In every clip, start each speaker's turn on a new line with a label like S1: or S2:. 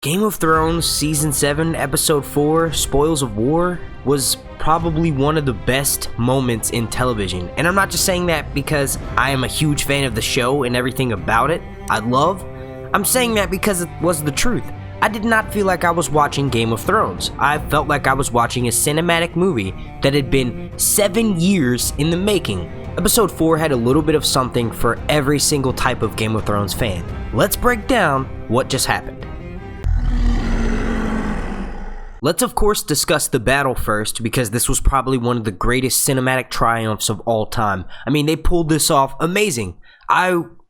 S1: Game of Thrones Season 7, Episode 4, Spoils of War, was probably one of the best moments in television. And I'm not just saying that because I am a huge fan of the show and everything about it I'm saying that because it was the truth. I did not feel like I was watching Game of Thrones. I felt like I was watching a cinematic movie that had been 7 years in the making. Episode 4 had a little bit of something for every single type of Game of Thrones fan. Let's break down what just happened. Let's of course discuss the battle first, because this was probably one of the greatest cinematic triumphs of all time. I mean, they pulled this off amazing.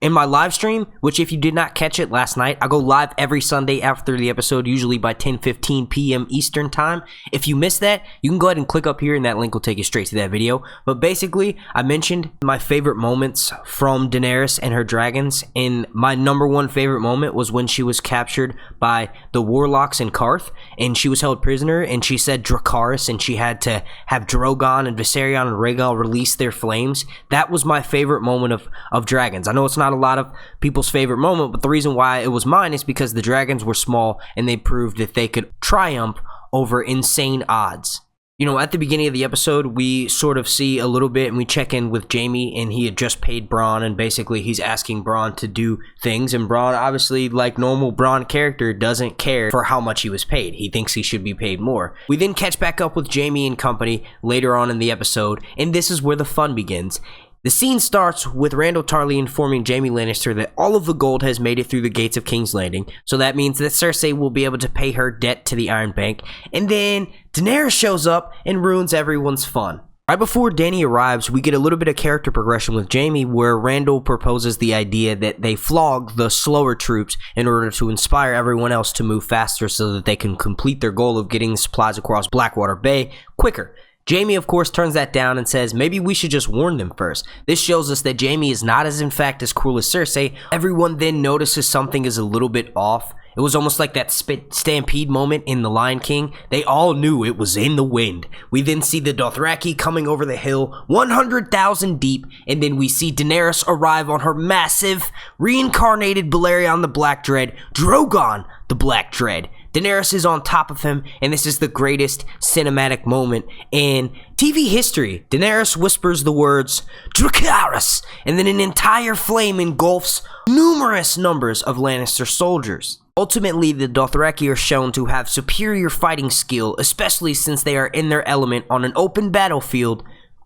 S1: In my live stream, which if you did not catch it last night, I go live every Sunday after the episode, usually by 10:15 p.m. Eastern time. If you missed that, you can go ahead and click up here and that link will take you straight to that video. But basically, I mentioned my favorite moments from Daenerys and her dragons, and my number one favorite moment was when she was captured by the warlocks in Karth, and she was held prisoner, and she said Dracarys, and she had to have Drogon and Viserion and Rhaegal release their flames. That was my favorite moment of dragons. I know it's not a lot of people's favorite moment, but the reason why it was mine is because the dragons were small and they proved that they could triumph over insane odds. You know, at the beginning of the episode, we sort of see a little bit and we check in with Jaime, and he had just paid Bronn, and basically he's asking Bronn to do things, and Bronn, obviously, like normal Bronn character, doesn't care for how much he was paid. He thinks he should be paid more. We then catch back up with Jaime and company later on in the episode, and this is where the fun begins. The scene starts with Randyll Tarly informing Jaime Lannister that all of the gold has made it through the gates of King's Landing, so that means that Cersei will be able to pay her debt to the Iron Bank, and then Daenerys shows up and ruins everyone's fun. Right before Dany arrives, we get a little bit of character progression with Jaime, where Randyll proposes the idea that they flog the slower troops in order to inspire everyone else to move faster so that they can complete their goal of getting supplies across Blackwater Bay quicker. Jaime, of course, turns that down and says maybe we should just warn them first. This shows us that Jaime is not in fact as cruel as Cersei. Everyone then notices something is a little bit off. It was almost like that stampede moment in The Lion King. They all knew it was in the wind. We then see the Dothraki coming over the hill, 100,000 deep, and then we see Daenerys arrive on her massive, reincarnated Balerion the Black Dread, Drogon the Black Dread. Daenerys is on top of him, and this is the greatest cinematic moment in TV history. Daenerys whispers the words, Dracarys, and then an entire flame engulfs numerous numbers of Lannister soldiers. Ultimately, the Dothraki are shown to have superior fighting skill, especially since they are in their element on an open battlefield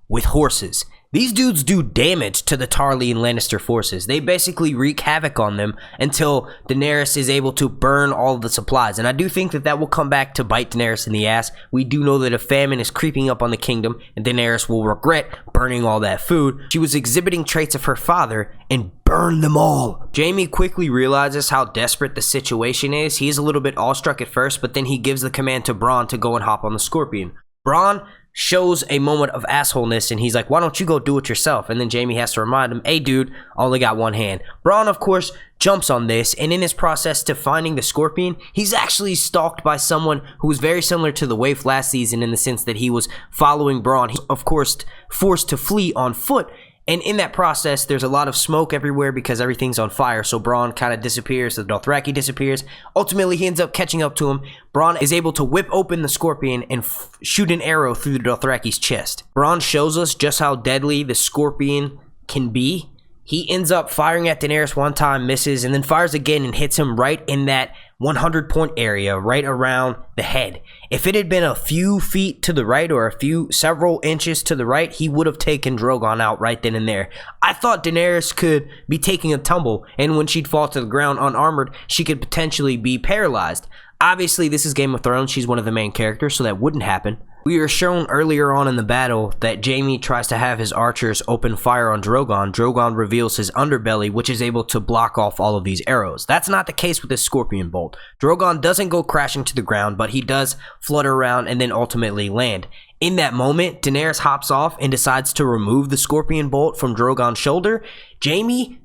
S1: with horses. These dudes do damage to the Tarly and Lannister forces. They basically wreak havoc on them until Daenerys is able to burn all of the supplies. And I do think that will come back to bite Daenerys in the ass. We do know that a famine is creeping up on the kingdom, and Daenerys will regret burning all that food. She was exhibiting traits of her father and burned them all. Jaime quickly realizes how desperate the situation is. He's a little bit awestruck at first, but then he gives the command to Bronn to go and hop on the Scorpion. Bronn shows a moment of assholeness, and he's like, why don't you go do it yourself? And then Jaime has to remind him, hey dude, I only got one hand. Bronn, of course, jumps on this, and in his process to finding the Scorpion, he's actually stalked by someone who was very similar to the Waif last season, in the sense that he was following Bronn. He's, of course, forced to flee on foot. And in that process, there's a lot of smoke everywhere because everything's on fire. So Bronn kind of disappears. The Dothraki disappears. Ultimately, he ends up catching up to him. Bronn is able to whip open the Scorpion and shoot an arrow through the Dothraki's chest. Bronn shows us just how deadly the Scorpion can be. He ends up firing at Daenerys one time, misses, and then fires again and hits him right in that 100-point area, right around the head. If it had been a few feet to the right or several inches to the right, he would have taken Drogon out right then and there. I thought Daenerys could be taking a tumble, and when she'd fall to the ground unarmored, she could potentially be paralyzed. Obviously, this is Game of Thrones. She's one of the main characters, so that wouldn't happen. We are shown earlier on in the battle that Jaime tries to have his archers open fire on Drogon. Drogon reveals his underbelly, which is able to block off all of these arrows. That's not the case with his Scorpion bolt. Drogon doesn't go crashing to the ground, but he does flutter around and then ultimately land. In that moment, Daenerys hops off and decides to remove the Scorpion bolt from Drogon's shoulder. Jaime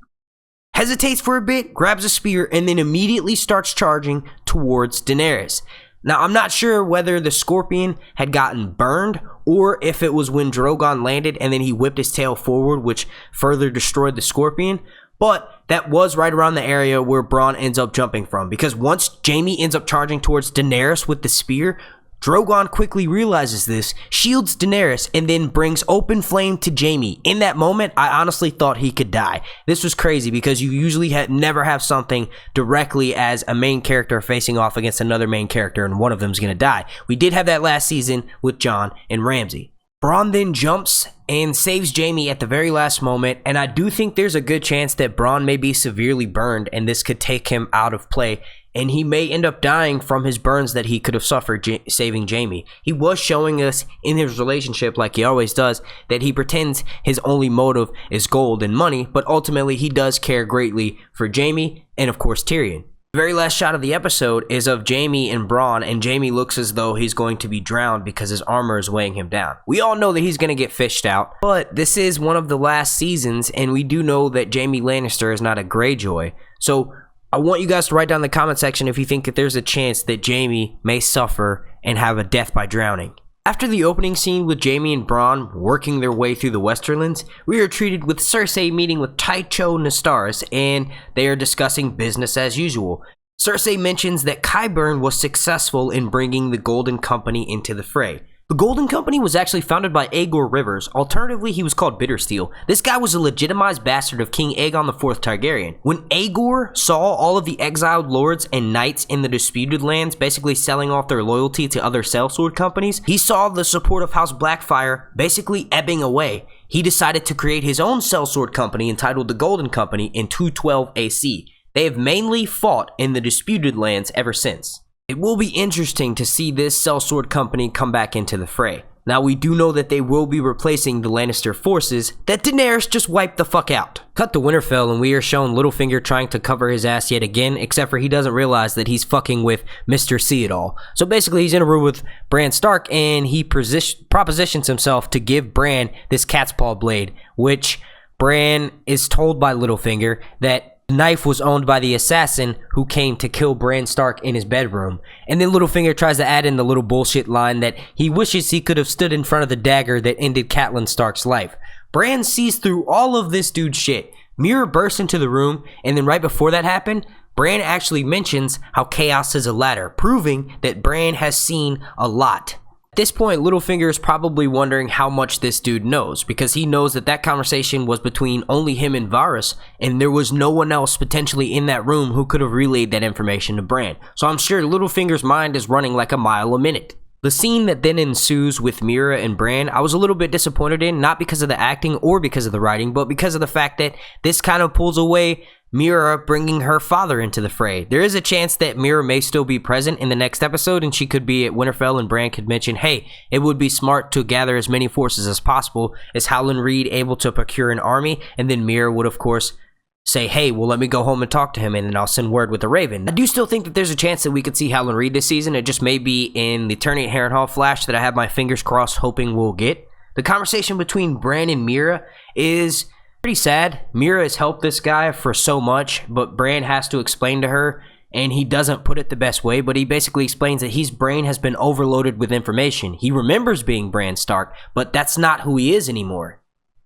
S1: hesitates for a bit, grabs a spear, and then immediately starts charging towards Daenerys. Now, I'm not sure whether the Scorpion had gotten burned or if it was when Drogon landed and then he whipped his tail forward, which further destroyed the Scorpion. But that was right around the area where Bronn ends up jumping from, because once Jaime ends up charging towards Daenerys with the spear, Drogon quickly realizes this, shields Daenerys, and then brings open flame to Jaime. In that moment, I honestly thought he could die. This was crazy because you usually never have something directly as a main character facing off against another main character and one of them's gonna die. We did have that last season with Jon and Ramsay. Bronn then jumps and saves Jaime at the very last moment, and I do think there's a good chance that Bronn may be severely burned and this could take him out of play, and he may end up dying from his burns that he could have suffered saving Jaime. He was showing us in his relationship, like he always does, that he pretends his only motive is gold and money, but ultimately he does care greatly for Jaime and of course Tyrion. The very last shot of the episode is of Jaime and Bronn, and Jaime looks as though he's going to be drowned because his armor is weighing him down. We all know that he's going to get fished out, but this is one of the last seasons, and we do know that Jaime Lannister is not a Greyjoy. So I want you guys to write down in the comment section if you think that there's a chance that Jaime may suffer and have a death by drowning. After the opening scene with Jaime and Bronn working their way through the Westerlands, we are treated with Cersei meeting with Tycho Nestaris, and they are discussing business as usual. Cersei mentions that Qyburn was successful in bringing the Golden Company into the fray. The Golden Company was actually founded by Aegor Rivers. Alternatively, he was called Bittersteel. This guy was a legitimized bastard of King Aegon IV Targaryen. When Aegor saw all of the exiled lords and knights in the disputed lands basically selling off their loyalty to other sellsword companies, he saw the support of House Blackfyre basically ebbing away. He decided to create his own sellsword company entitled the Golden Company in 212 AC. They have mainly fought in the disputed lands ever since. It will be interesting to see this sellsword company come back into the fray. Now, we do know that they will be replacing the Lannister forces that Daenerys just wiped the fuck out. Cut to Winterfell, and we are shown Littlefinger trying to cover his ass yet again, except for he doesn't realize that he's fucking with Mr. See-It-All. So basically, he's in a room with Bran Stark, and he propositions himself to give Bran this Catspaw blade, which Bran is told by Littlefinger that the knife was owned by the assassin who came to kill Bran Stark in his bedroom. And then Littlefinger tries to add in the little bullshit line that he wishes he could have stood in front of the dagger that ended Catelyn Stark's life. Bran sees through all of this dude's shit. Mira bursts into the room, and then right before that happened, Bran actually mentions how chaos is a ladder, proving that Bran has seen a lot. At this point, Littlefinger is probably wondering how much this dude knows, because he knows that that conversation was between only him and Varys, and there was no one else potentially in that room who could have relayed that information to Bran. So I'm sure Littlefinger's mind is running like a mile a minute. The scene that then ensues with Mira and Bran, I was a little bit disappointed in, not because of the acting or because of the writing, but because of the fact that this kind of pulls away Mira bringing her father into the fray. There is a chance that Mira may still be present in the next episode, and she could be at Winterfell, and Bran could mention, hey, it would be smart to gather as many forces as possible. Is Howland Reed able to procure an army? And then Mira would, of course, say, hey, well, let me go home and talk to him, and then I'll send word with the Raven. I do still think that there's a chance that we could see Howland Reed this season. It just may be in the Attorney at Harrenhal flash that I have my fingers crossed hoping we'll get. The conversation between Bran and Mira is pretty sad. Mira has helped this guy for so much, but Bran has to explain to her, and he doesn't put it the best way, but he basically explains that his brain has been overloaded with information. He remembers being Bran Stark, but that's not who he is anymore.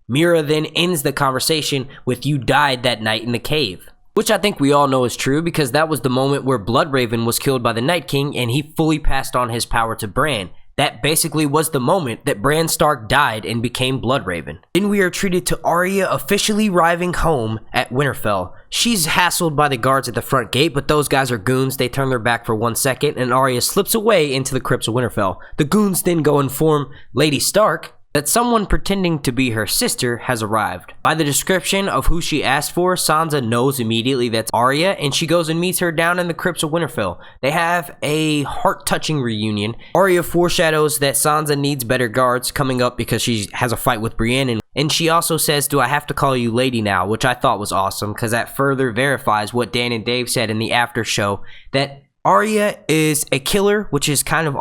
S1: Mira then ends the conversation with, you died that night in the cave, which I think we all know is true, because that was the moment where Bloodraven was killed by the Night King, and he fully passed on his power to Bran. That basically was the moment that Bran Stark died and became Bloodraven. Then we are treated to Arya officially arriving home at Winterfell. She's hassled by the guards at the front gate, but those guys are goons. They turn their back for 1 second, and Arya slips away into the crypts of Winterfell. The goons then go inform Lady Stark that someone pretending to be her sister has arrived. By the description of who she asked for, Sansa knows immediately that's Arya, and she goes and meets her down in the crypts of Winterfell. They have a heart-touching reunion. Arya foreshadows that Sansa needs better guards coming up because she has a fight with Brienne, and she also says, do I have to call you lady now? Which I thought was awesome, because that further verifies what Dan and Dave said in the after show, that Arya is a killer, which is kind of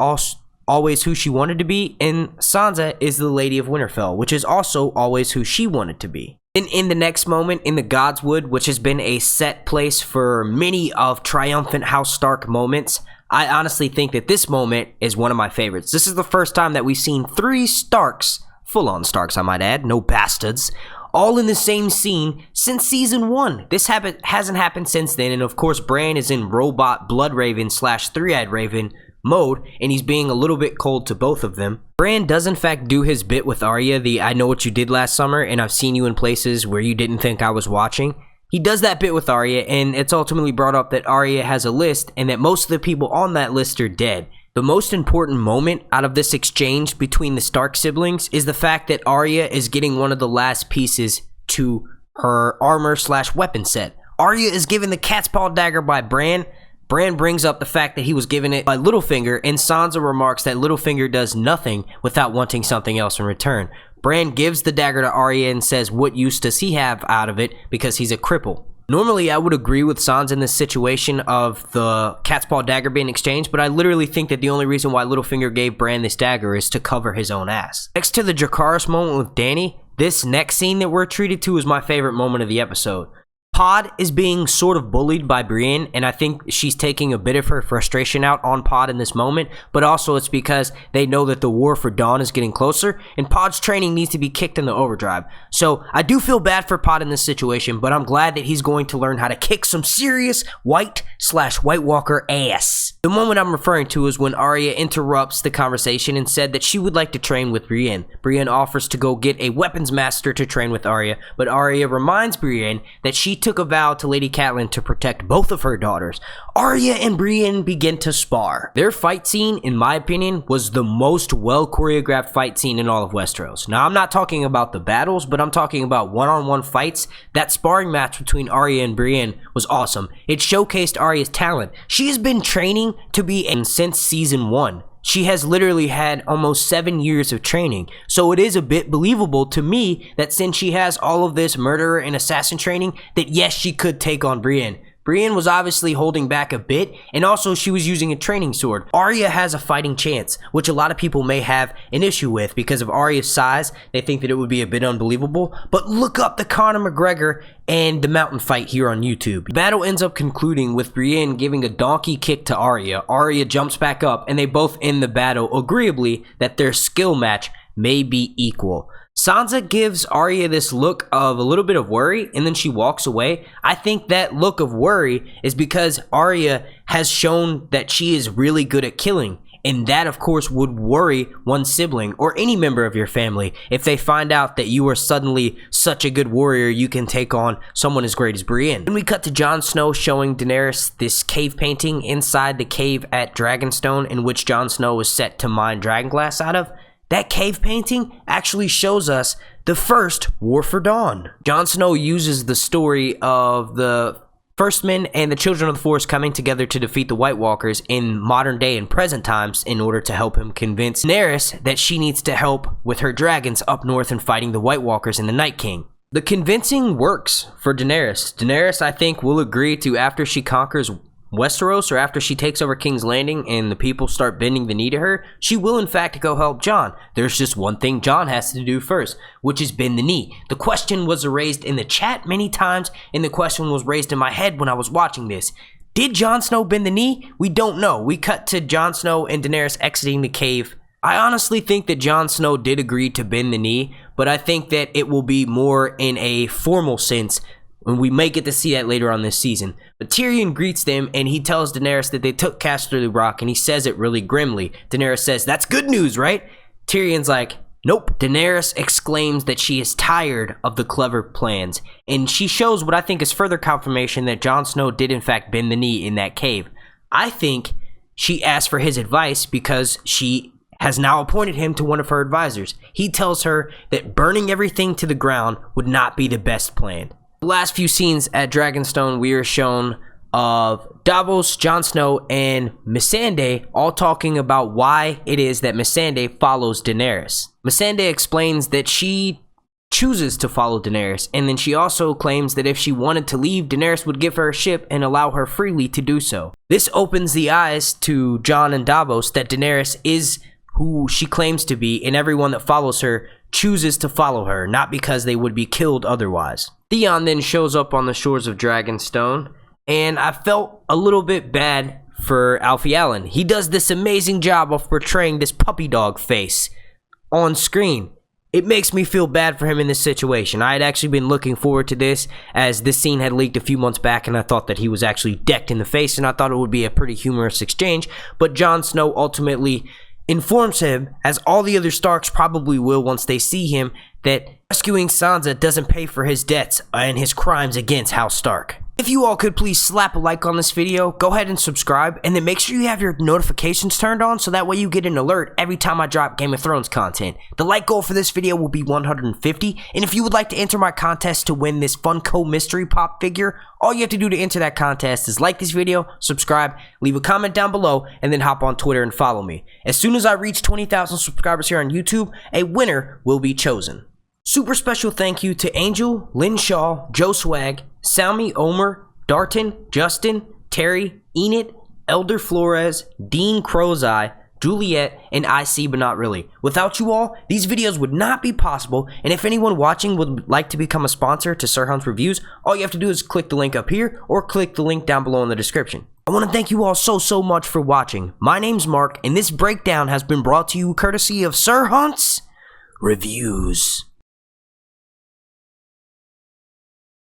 S1: always who she wanted to be, and Sansa is the Lady of Winterfell, which is also always who she wanted to be. Then in the next moment, in the Godswood, which has been a set place for many of triumphant House Stark moments, I honestly think that this moment is one of my favorites. This is the first time that we've seen 3 Starks, full-on Starks I might add, no bastards, all in the same scene since season 1. This hasn't happened since then, and of course Bran is in robot Blood Raven / Three-Eyed Raven mode, and he's being a little bit cold to both of them. Bran does in fact do his bit with Arya, the "I know what you did last summer and I've seen you in places where you didn't think I was watching." He does that bit with Arya, and it's ultimately brought up that Arya has a list and that most of the people on that list are dead. The most important moment out of this exchange between the Stark siblings is the fact that Arya is getting one of the last pieces to her armor / weapon set. Arya is given the Catspaw dagger by Bran. Bran brings up the fact that he was given it by Littlefinger, and Sansa remarks that Littlefinger does nothing without wanting something else in return. Bran gives the dagger to Arya and says what use does he have out of it because he's a cripple. Normally, I would agree with Sansa in this situation of the Catspaw dagger being exchanged, but I literally think that the only reason why Littlefinger gave Bran this dagger is to cover his own ass. Next to the Dracarys moment with Dany, this next scene that we're treated to is my favorite moment of the episode. Pod is being sort of bullied by Brienne, and I think she's taking a bit of her frustration out on Pod in this moment, but also it's because they know that the war for Dawn is getting closer, and Pod's training needs to be kicked into overdrive. So I do feel bad for Pod in this situation, but I'm glad that he's going to learn how to kick some serious White/White Walker ass. The moment I'm referring to is when Arya interrupts the conversation and said that she would like to train with Brienne. Brienne offers to go get a weapons master to train with Arya, but Arya reminds Brienne that she took a vow to Lady Catelyn to protect both of her daughters. Arya and Brienne begin to spar. Their fight scene, in my opinion, was the most well choreographed fight scene in all of Westeros. Now, I'm not talking about the battles, but I'm talking about one-on-one fights. That sparring match between Arya and Brienne was awesome. It showcased Arya's talent. She has been training to be since season 1. She has literally had almost 7 years of training, so it is a bit believable to me that since she has all of this murderer and assassin training, that yes, she could take on Brienne. Brienne was obviously holding back a bit, and also she was using a training sword. Arya has a fighting chance, which a lot of people may have an issue with because of Arya's size. They think that it would be a bit unbelievable, but look up the Conor McGregor and the mountain fight here on YouTube. The battle ends up concluding with Brienne giving a donkey kick to Arya. Arya jumps back up, and they both end the battle agreeably that their skill match may be equal. Sansa gives Arya this look of a little bit of worry, and then she walks away. I think that look of worry is because Arya has shown that she is really good at killing, and that of course would worry one sibling or any member of your family if they find out that you are suddenly such a good warrior you can take on someone as great as Brienne. Then we cut to Jon Snow showing Daenerys this cave painting inside the cave at Dragonstone in which Jon Snow was set to mine dragonglass out of. That cave painting actually shows us the first War for Dawn. Jon Snow uses the story of the First Men and the Children of the Forest coming together to defeat the White Walkers in modern day and present times in order to help him convince Daenerys that she needs to help with her dragons up north and fighting the White Walkers and the Night King. The convincing works for Daenerys. Daenerys, I think, will agree to, after she conquers Westeros, or after she takes over King's Landing and the people start bending the knee to her, she will in fact go help Jon. There's just one thing Jon has to do first, which is bend the knee. The question was raised in the chat many times, and the question was raised in my head when I was watching this. Did Jon Snow bend the knee? We don't know. We cut to Jon Snow and Daenerys exiting the cave. I honestly think that Jon Snow did agree to bend the knee, but I think that it will be more in a formal sense, and we may get to see that later on this season. But Tyrion greets them, and he tells Daenerys that they took Casterly Rock, and he says it really grimly. Daenerys says, "That's good news, right?" Tyrion's like, "Nope." Daenerys exclaims that she is tired of the clever plans, and she shows what I think is further confirmation that Jon Snow did in fact bend the knee in that cave. I think she asked for his advice because she has now appointed him to one of her advisors. He tells her that burning everything to the ground would not be the best plan. The last few scenes at Dragonstone, we are shown of Davos, Jon Snow, and Missandei all talking about why it is that Missandei follows Daenerys. Missandei explains that she chooses to follow Daenerys, and then she also claims that if she wanted to leave, Daenerys would give her a ship and allow her freely to do so. This opens the eyes to Jon and Davos that Daenerys is who she claims to be, and everyone that follows her chooses to follow her, not because they would be killed otherwise. Theon then shows up on the shores of Dragonstone, and I felt a little bit bad for Alfie Allen. He does this amazing job of portraying this puppy dog face on screen. It makes me feel bad for him in this situation. I had actually been looking forward to this, as this scene had leaked a few months back, and I thought that he was actually decked in the face, and I thought it would be a pretty humorous exchange, but Jon Snow ultimately informs him, as all the other Starks probably will once they see him, that rescuing Sansa doesn't pay for his debts and his crimes against House Stark. If you all could please slap a like on this video, go ahead and subscribe, and then make sure you have your notifications turned on so that way you get an alert every time I drop Game of Thrones content. The like goal for this video will be 150, and if you would like to enter my contest to win this Funko Mystery Pop figure, all you have to do to enter that contest is like this video, subscribe, leave a comment down below, and then hop on Twitter and follow me. As soon as I reach 20,000 subscribers here on YouTube, a winner will be chosen. Super special thank you to Angel, Lynn Shaw, Joe Swag, Salmi, Omer, Darton, Justin, Terry, Enid, Elder Flores, Dean Crowseye, Juliet, and I See But Not Really. Without you all, these videos would not be possible, and if anyone watching would like to become a sponsor to Sir Hunt's Reviews, all you have to do is click the link up here, or click the link down below in the description. I want to thank you all so much for watching. My name's Mark, and this breakdown has been brought to you courtesy of Sir Hunt's Reviews.